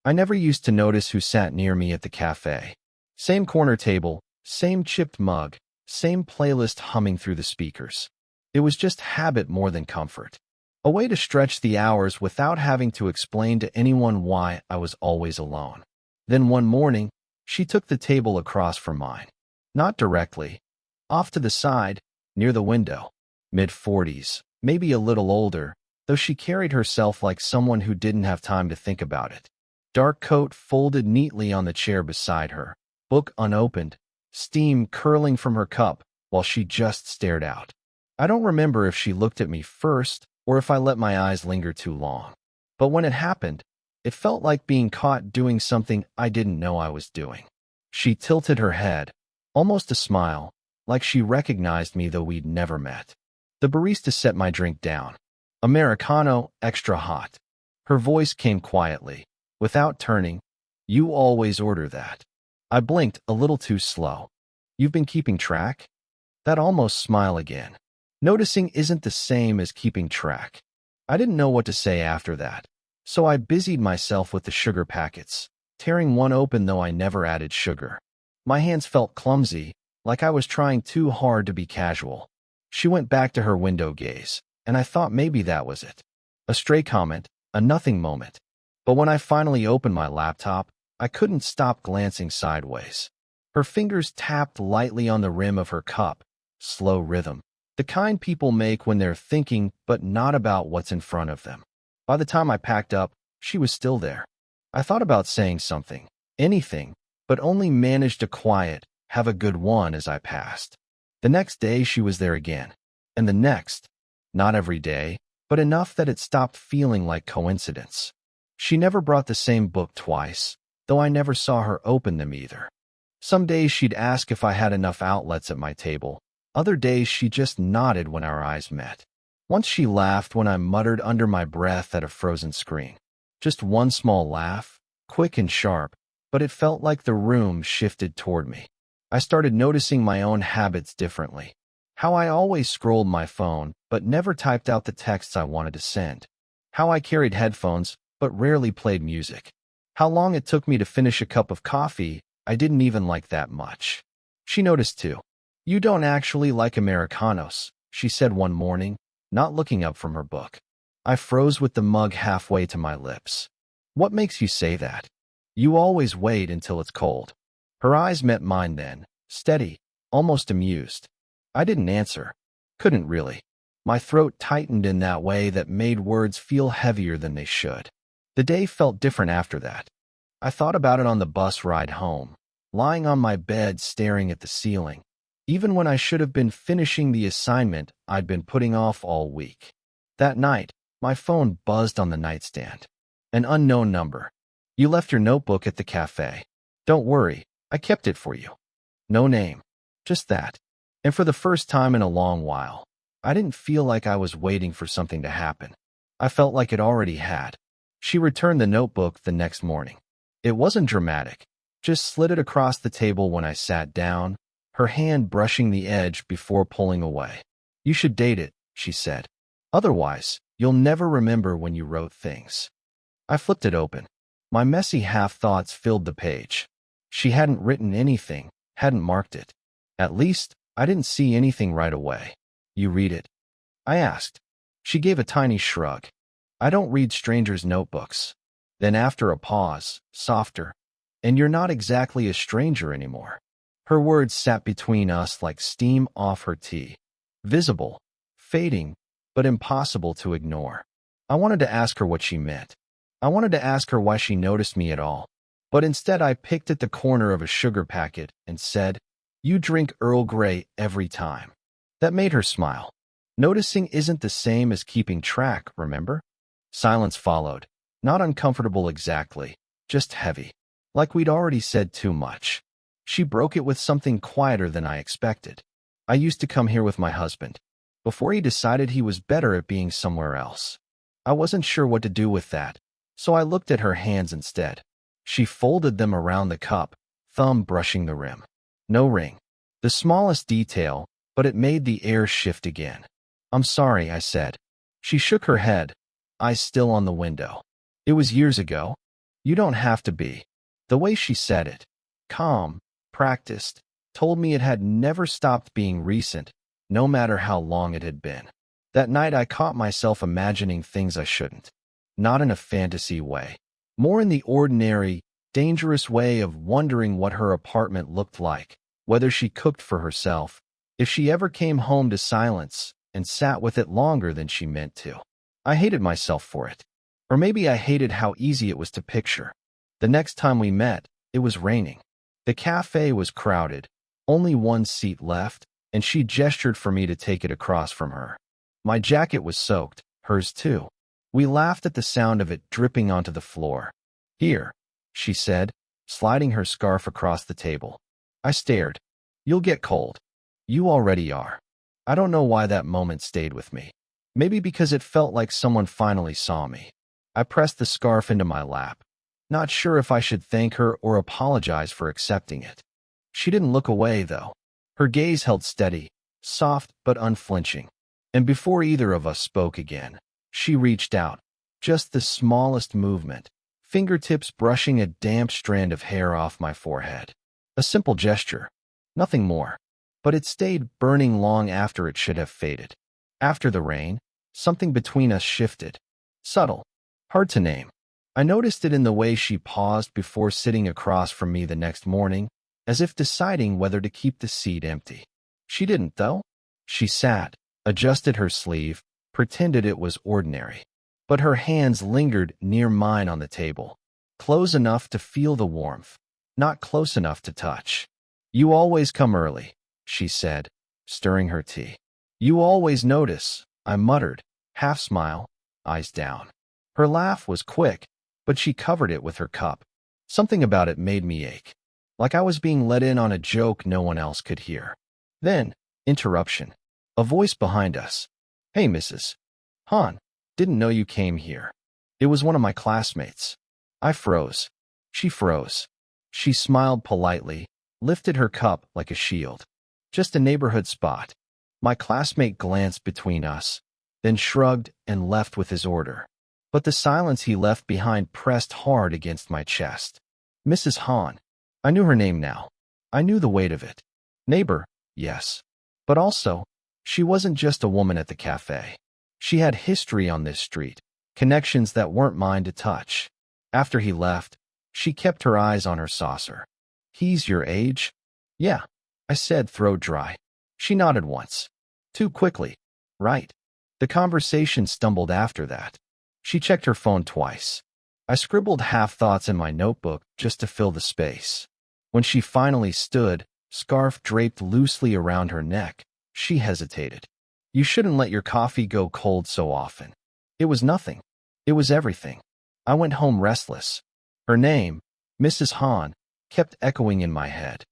I never used to notice who sat near me at the cafe. Same corner table, same chipped mug, same playlist humming through the speakers. It was just habit more than comfort. A way to stretch the hours without having to explain to anyone why I was always alone. Then one morning, she took the table across from mine. Not directly. Off to the side, near the window. Mid-40s, maybe a little older, though she carried herself like someone who didn't have time to think about it. Dark coat folded neatly on the chair beside her, book unopened, steam curling from her cup while she just stared out. I don't remember if she looked at me first or if I let my eyes linger too long. But when it happened, it felt like being caught doing something I didn't know I was doing. She tilted her head, almost a smile, like she recognized me though we'd never met. The barista set my drink down. Americano, extra hot. Her voice came quietly, without turning. You always order that. I blinked a little too slow. You've been keeping track? That almost smile again. Noticing isn't the same as keeping track. I didn't know what to say after that, so I busied myself with the sugar packets, tearing one open though I never added sugar. My hands felt clumsy, like I was trying too hard to be casual. She went back to her window gaze, and I thought maybe that was it. A stray comment, a nothing moment. But when I finally opened my laptop, I couldn't stop glancing sideways. Her fingers tapped lightly on the rim of her cup, slow rhythm. The kind people make when they're thinking but not about what's in front of them. By the time I packed up, she was still there. I thought about saying something, anything, but only managed to quiet, have a good one as I passed. The next day she was there again. And the next, not every day, but enough that it stopped feeling like coincidence. She never brought the same book twice, though I never saw her open them either. Some days she'd ask if I had enough outlets at my table. Other days she just nodded when our eyes met. Once she laughed when I muttered under my breath at a frozen screen. Just one small laugh, quick and sharp, but it felt like the room shifted toward me. I started noticing my own habits differently. How I always scrolled my phone, but never typed out the texts I wanted to send. How I carried headphones, but rarely played music. How long it took me to finish a cup of coffee I didn't even like that much. She noticed too. You don't actually like Americanos, she said one morning, not looking up from her book. I froze with the mug halfway to my lips. What makes you say that? You always wait until it's cold. Her eyes met mine then, steady, almost amused. I didn't answer. Couldn't really. My throat tightened in that way that made words feel heavier than they should. The day felt different after that. I thought about it on the bus ride home, lying on my bed staring at the ceiling, even when I should have been finishing the assignment I'd been putting off all week. That night, my phone buzzed on the nightstand. An unknown number. You left your notebook at the cafe. Don't worry, I kept it for you. No name. Just that. And for the first time in a long while, I didn't feel like I was waiting for something to happen. I felt like it already had. She returned the notebook the next morning. It wasn't dramatic. Just slid it across the table when I sat down, her hand brushing the edge before pulling away. You should date it, she said. Otherwise, you'll never remember when you wrote things. I flipped it open. My messy half-thoughts filled the page. She hadn't written anything, hadn't marked it. At least, I didn't see anything right away. You read it? I asked. She gave a tiny shrug. I don't read strangers' notebooks. Then after a pause, softer. And you're not exactly a stranger anymore. Her words sat between us like steam off her tea. Visible, fading, but impossible to ignore. I wanted to ask her what she meant. I wanted to ask her why she noticed me at all. But instead I picked at the corner of a sugar packet and said, You drink Earl Grey every time. That made her smile. Noticing isn't the same as keeping track, remember? Silence followed. Not uncomfortable exactly, just heavy. Like we'd already said too much. She broke it with something quieter than I expected. I used to come here with my husband. Before he decided he was better at being somewhere else. I wasn't sure what to do with that, so I looked at her hands instead. She folded them around the cup, thumb brushing the rim. No ring. The smallest detail, but it made the air shift again. I'm sorry, I said. She shook her head, eyes still on the window. It was years ago. You don't have to be. The way she said it, calm, practiced, told me it had never stopped being recent, no matter how long it had been. That night I caught myself imagining things I shouldn't. Not in a fantasy way. More in the ordinary, dangerous way of wondering what her apartment looked like, whether she cooked for herself, if she ever came home to silence and sat with it longer than she meant to. I hated myself for it. Or maybe I hated how easy it was to picture. The next time we met, it was raining. The cafe was crowded, only one seat left, and she gestured for me to take it across from her. My jacket was soaked, hers too. We laughed at the sound of it dripping onto the floor. Here, she said, sliding her scarf across the table. I stared. You'll get cold. You already are. I don't know why that moment stayed with me. Maybe because it felt like someone finally saw me. I pressed the scarf into my lap, not sure if I should thank her or apologize for accepting it. She didn't look away, though. Her gaze held steady, soft but unflinching. And before either of us spoke again, she reached out, just the smallest movement, fingertips brushing a damp strand of hair off my forehead. A simple gesture, nothing more, but it stayed burning long after it should have faded. After the rain, something between us shifted. Subtle, hard to name. I noticed it in the way she paused before sitting across from me the next morning, as if deciding whether to keep the seat empty. She didn't, though. She sat, adjusted her sleeve, pretended it was ordinary. But her hands lingered near mine on the table, close enough to feel the warmth, not close enough to touch. You always come early, she said, stirring her tea. You always notice, I muttered, half smile, eyes down. Her laugh was quick, but she covered it with her cup. Something about it made me ache, like I was being let in on a joke no one else could hear. Then, interruption. A voice behind us. Hey, Mrs. Hahn, didn't know you came here. It was one of my classmates. I froze. She froze. She smiled politely, lifted her cup like a shield. Just a neighborhood spot. My classmate glanced between us, then shrugged and left with his order. But the silence he left behind pressed hard against my chest. Mrs. Hahn. I knew her name now. I knew the weight of it. Neighbor, yes. But also, she wasn't just a woman at the cafe. She had history on this street, connections that weren't mine to touch. After he left, she kept her eyes on her saucer. He's your age? Yeah, I said, throat dry. She nodded once. Too quickly. Right. The conversation stumbled after that. She checked her phone twice. I scribbled half-thoughts in my notebook just to fill the space. When she finally stood, scarf draped loosely around her neck, she hesitated. You shouldn't let your coffee go cold so often. It was nothing. It was everything. I went home restless. Her name, Mrs. Hahn, kept echoing in my head.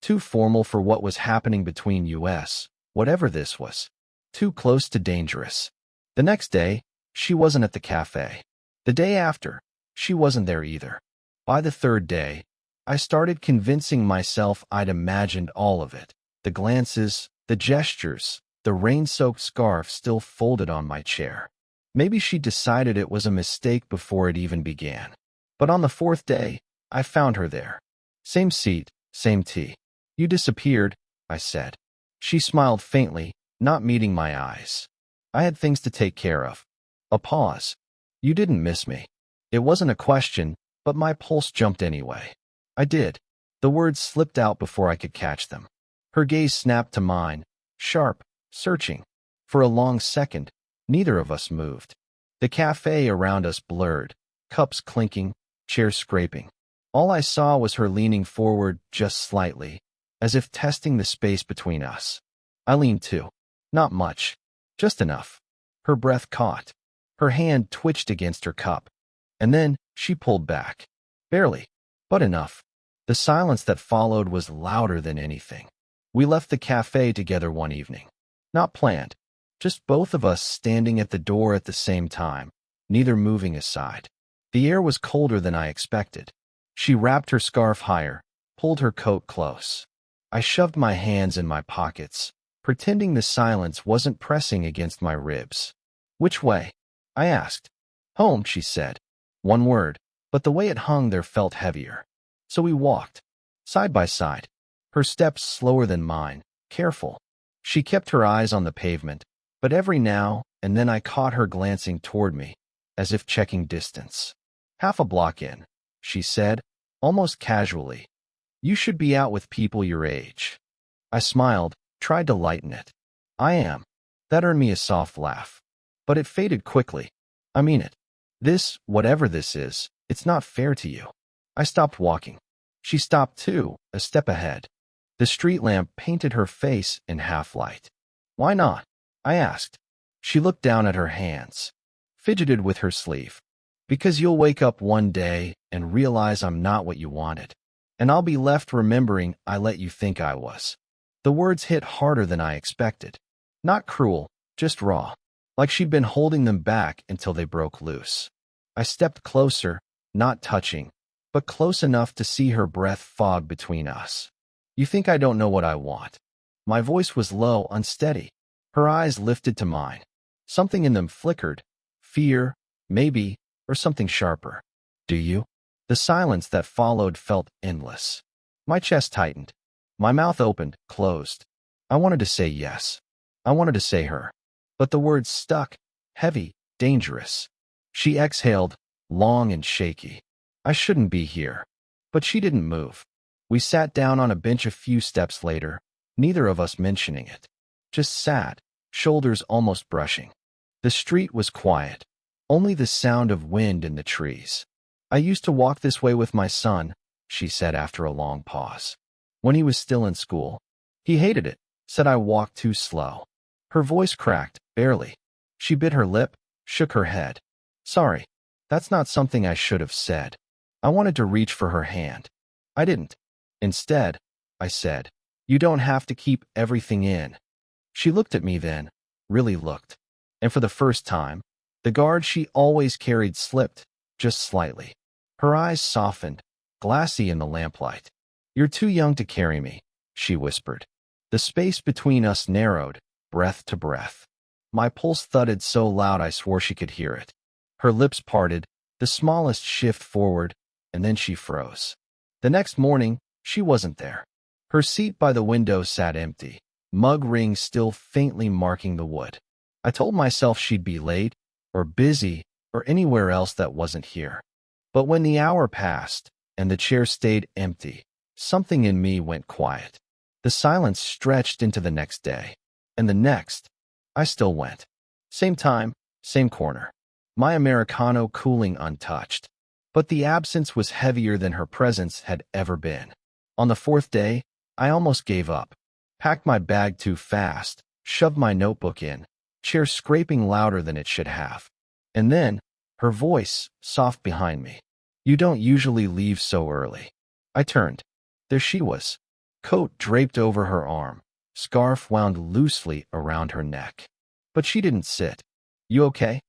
Too formal for what was happening between us, whatever this was. Too close to dangerous. The next day, she wasn't at the cafe. The day after, she wasn't there either. By the third day, I started convincing myself I'd imagined all of it. The glances, the gestures, the rain-soaked scarf still folded on my chair. Maybe she decided it was a mistake before it even began. But on the fourth day, I found her there. Same seat, same tea. You disappeared, I said. She smiled faintly, not meeting my eyes. I had things to take care of. A pause. You didn't miss me. It wasn't a question, but my pulse jumped anyway. I did. The words slipped out before I could catch them. Her gaze snapped to mine, sharp, searching. For a long second, neither of us moved. The cafe around us blurred, cups clinking, chairs scraping. All I saw was her leaning forward just slightly, as if testing the space between us. I leaned too. Not much. Just enough. Her breath caught. Her hand twitched against her cup. And then she pulled back. Barely, but enough. The silence that followed was louder than anything. We left the cafe together one evening. Not planned. Just both of us standing at the door at the same time, neither moving aside. The air was colder than I expected. She wrapped her scarf higher, pulled her coat close. I shoved my hands in my pockets, pretending the silence wasn't pressing against my ribs. Which way? I asked. Home, she said. One word, but the way it hung there felt heavier. So we walked, side by side, her steps slower than mine, careful. She kept her eyes on the pavement, but every now and then I caught her glancing toward me, as if checking distance. "Half a block in," she said, almost casually. "You should be out with people your age." I smiled, tried to lighten it. "I am." That earned me a soft laugh. But it faded quickly. "I mean it. This, whatever this is, it's not fair to you." I stopped walking. She stopped too, a step ahead. The street lamp painted her face in half-light. "Why not?" I asked. She looked down at her hands, fidgeted with her sleeve. "Because you'll wake up one day and realize I'm not what you wanted. And I'll be left remembering I let you think I was." The words hit harder than I expected. Not cruel, just raw. Like she'd been holding them back until they broke loose. I stepped closer, not touching, but close enough to see her breath fog between us. "You think I don't know what I want?" My voice was low, unsteady. Her eyes lifted to mine. Something in them flickered. Fear, maybe, or something sharper. "Do you?" The silence that followed felt endless. My chest tightened. My mouth opened, closed. I wanted to say yes. I wanted to say her. But the words stuck, heavy, dangerous. She exhaled, long and shaky. "I shouldn't be here." But she didn't move. We sat down on a bench a few steps later, neither of us mentioning it. Just sat, shoulders almost brushing. The street was quiet, only the sound of wind in the trees. "I used to walk this way with my son," she said after a long pause. "When he was still in school. He hated it, said I walked too slow." Her voice cracked, barely. She bit her lip, shook her head. "Sorry, that's not something I should have said." I wanted to reach for her hand. I didn't. Instead, I said, "You don't have to keep everything in." She looked at me then, really looked. And for the first time, the guard she always carried slipped, just slightly. Her eyes softened, glassy in the lamplight. "You're too young to carry me," she whispered. The space between us narrowed, breath to breath. My pulse thudded so loud I swore she could hear it. Her lips parted, the smallest shift forward, and then she froze. The next morning, she wasn't there. Her seat by the window sat empty, mug rings still faintly marking the wood. I told myself she'd be late, or busy, or anywhere else that wasn't here. But when the hour passed, and the chair stayed empty, something in me went quiet. The silence stretched into the next day. And the next, I still went. Same time, same corner. My Americano cooling untouched. But the absence was heavier than her presence had ever been. On the fourth day, I almost gave up. Packed my bag too fast, shoved my notebook in, chair scraping louder than it should have. And then, her voice, soft behind me. "You don't usually leave so early." I turned. There she was. Coat draped over her arm, scarf wound loosely around her neck. But she didn't sit. "You okay?"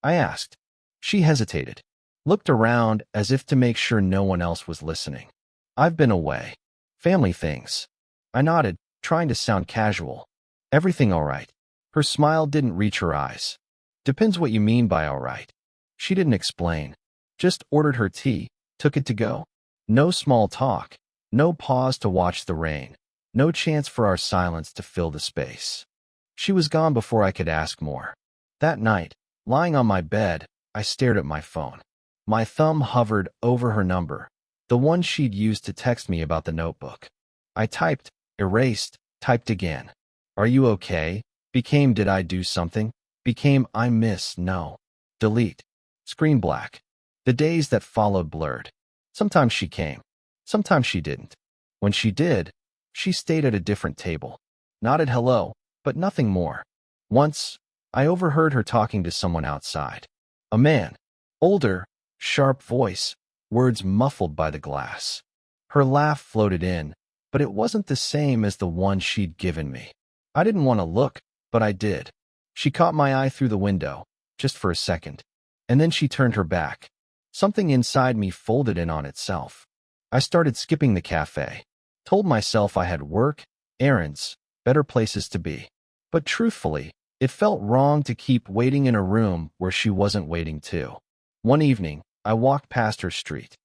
I asked. She hesitated, looked around as if to make sure no one else was listening. "I've been away. Family things." I nodded, trying to sound casual. "Everything all right?" Her smile didn't reach her eyes. "Depends what you mean by all right." She didn't explain. Just ordered her tea, took it to go. No small talk, no pause to watch the rain, no chance for our silence to fill the space. She was gone before I could ask more. That night, lying on my bed, I stared at my phone. My thumb hovered over her number, the one she'd used to text me about the notebook. I typed, erased, typed again. "Are you okay?" Became "Did I do something?" Became "I miss, no." Delete. Screen black. The days that followed blurred. Sometimes she came. Sometimes she didn't. When she did, she stayed at a different table. Nodded hello, but nothing more. Once, I overheard her talking to someone outside. A man. Older, sharp voice, words muffled by the glass. Her laugh floated in, but it wasn't the same as the one she'd given me. I didn't want to look, but I did. She caught my eye through the window, just for a second. And then she turned her back. Something inside me folded in on itself. I started skipping the cafe. Told myself I had work, errands, better places to be. But truthfully, it felt wrong to keep waiting in a room where she wasn't waiting too. One evening, I walked past her street.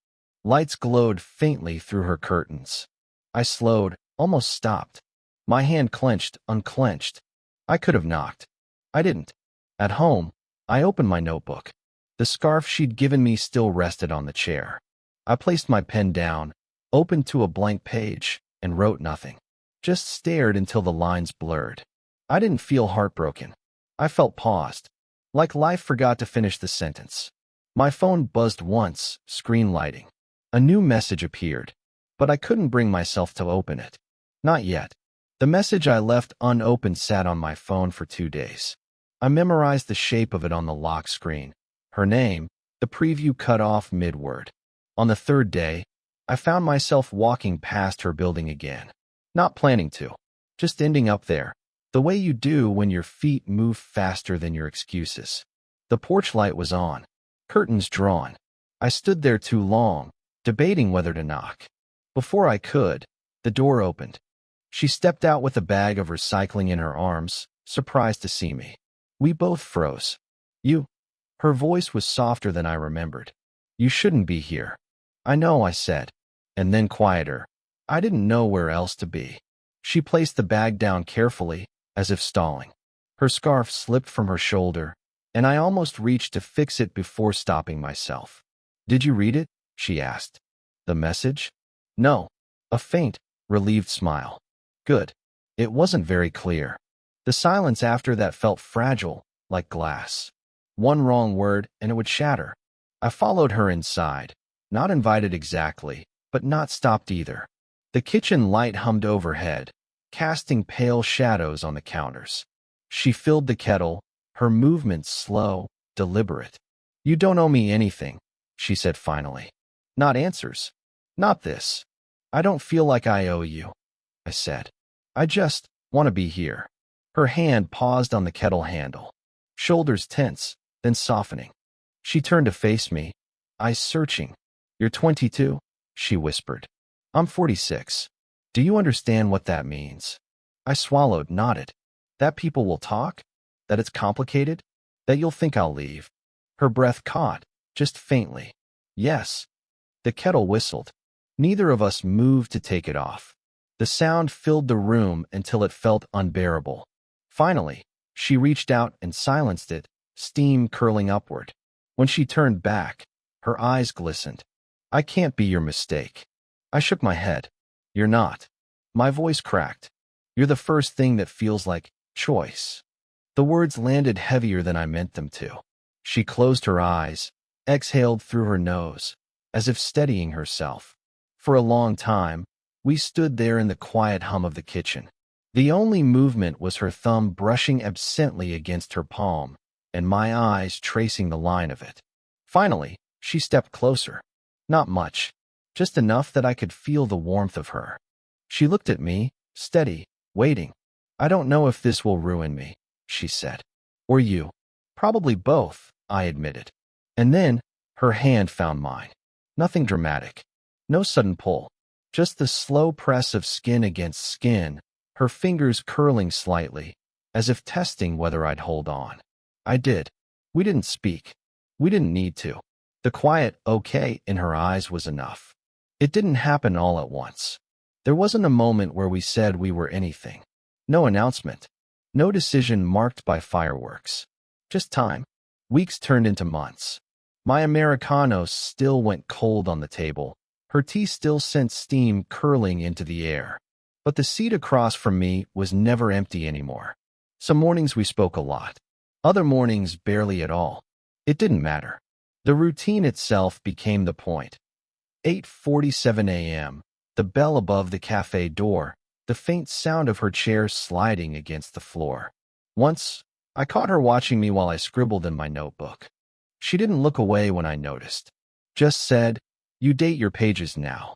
Lights glowed faintly through her curtains. I slowed, almost stopped. My hand clenched, unclenched. I could have knocked. I didn't. At home, I opened my notebook. The scarf she'd given me still rested on the chair. I placed my pen down, opened to a blank page, and wrote nothing. Just stared until the lines blurred. I didn't feel heartbroken. I felt paused, like life forgot to finish the sentence. My phone buzzed once, screen lighting. A new message appeared, but I couldn't bring myself to open it. Not yet. The message I left unopened sat on my phone for 2 days. I memorized the shape of it on the lock screen. Her name, the preview cut off mid-word. On the 3rd day, I found myself walking past her building again. Not planning to, just ending up there, the way you do when your feet move faster than your excuses. The porch light was on, curtains drawn. I stood there too long, debating whether to knock. Before I could, the door opened. She stepped out with a bag of recycling in her arms, surprised to see me. We both froze. You? Her voice was softer than I remembered. You shouldn't be here. I know, I said. And then quieter. I didn't know where else to be. She placed the bag down carefully, as if stalling. Her scarf slipped from her shoulder, and I almost reached to fix it before stopping myself. Did you read it? She asked. The message? No. A faint, relieved smile. Good. It wasn't very clear. The silence after that felt fragile, like glass. One wrong word, and it would shatter. I followed her inside, not invited exactly, but not stopped either. The kitchen light hummed overhead, casting pale shadows on the counters. She filled the kettle, her movements slow, deliberate. You don't owe me anything, she said finally. Not answers. Not this. I don't feel like I owe you, I said. I just want to be here. Her hand paused on the kettle handle, shoulders tense, then softening. She turned to face me, eyes searching. You're 22, she whispered. I'm 46. Do you understand what that means? I swallowed, nodded. That people will talk? That it's complicated? That you'll think I'll leave? Her breath caught, just faintly. Yes. The kettle whistled. Neither of us moved to take it off. The sound filled the room until it felt unbearable. Finally, she reached out and silenced it, steam curling upward. When she turned back, her eyes glistened. I can't be your mistake. I shook my head. You're not. My voice cracked. You're the first thing that feels like choice. The words landed heavier than I meant them to. She closed her eyes, exhaled through her nose, as if steadying herself. For a long time, we stood there in the quiet hum of the kitchen. The only movement was her thumb brushing absently against her palm, and my eyes tracing the line of it. Finally, she stepped closer. Not much, just enough that I could feel the warmth of her. She looked at me, steady, waiting. I don't know if this will ruin me, she said. Or you. Probably both, I admitted. And then, her hand found mine. Nothing dramatic. No sudden pull. Just the slow press of skin against skin, her fingers curling slightly, as if testing whether I'd hold on. I did. We didn't speak. We didn't need to. The quiet okay in her eyes was enough. It didn't happen all at once. There wasn't a moment where we said we were anything. No announcement. No decision marked by fireworks. Just time. Weeks turned into months. My Americano still went cold on the table. Her tea still sent steam curling into the air. But the seat across from me was never empty anymore. Some mornings we spoke a lot. Other mornings barely at all. It didn't matter. The routine itself became the point. 8:47 a.m., the bell above the cafe door, the faint sound of her chair sliding against the floor. Once, I caught her watching me while I scribbled in my notebook. She didn't look away when I noticed. Just said, "You date your pages now."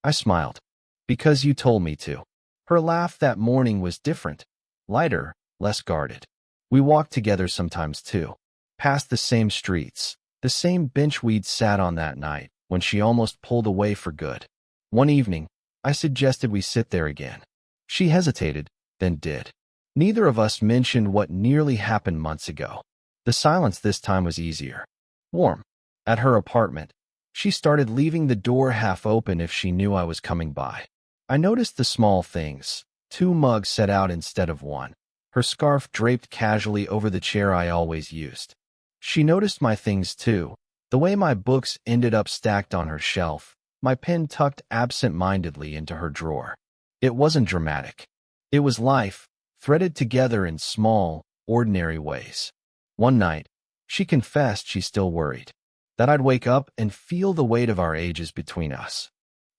I smiled. "Because you told me to." Her laugh that morning was different, lighter, less guarded. We walked together sometimes too, past the same streets, the same bench we'd sat on that night when she almost pulled away for good. One evening, I suggested we sit there again. She hesitated, then did. Neither of us mentioned what nearly happened months ago. The silence this time was easier. Warm. At her apartment, She started leaving the door half open if she knew I was coming by. I noticed the small things. 2 mugs set out instead of 1. Her scarf draped casually over the chair I always used. She noticed my things too. The way my books ended up stacked on her shelf, my pen tucked absent-mindedly into her drawer. It wasn't dramatic. It was life, threaded together in small, ordinary ways. One night, she confessed she still worried that I'd wake up and feel the weight of our ages between us.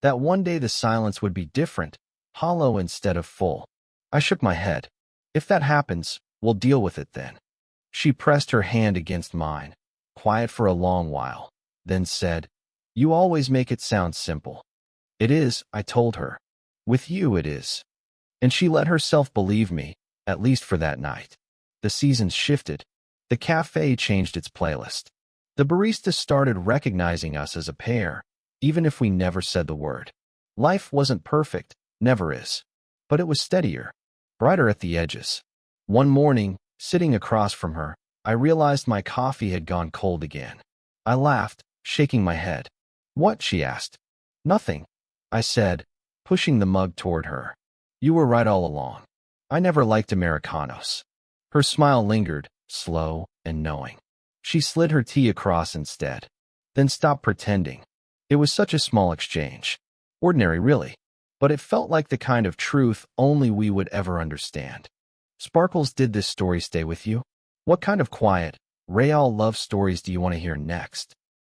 That one day the silence would be different, hollow instead of full. I shook my head. If that happens, we'll deal with it then. She pressed her hand against mine, quiet for a long while, then said, "You always make it sound simple." "It is," I told her. "With you it is." And she let herself believe me, at least for that night. The seasons shifted. The cafe changed its playlist. The barista started recognizing us as a pair, even if we never said the word. Life wasn't perfect, never is. But it was steadier, brighter at the edges. One morning, sitting across from her, I realized my coffee had gone cold again. I laughed, shaking my head. "What?" she asked. "Nothing," I said, pushing the mug toward her. "You were right all along. I never liked Americanos." Her smile lingered, slow and knowing. She slid her tea across instead, then stopped pretending. It was such a small exchange. Ordinary, really. But it felt like the kind of truth only we would ever understand. Sparkles, did this story stay with you? What kind of quiet, real love stories do you want to hear next?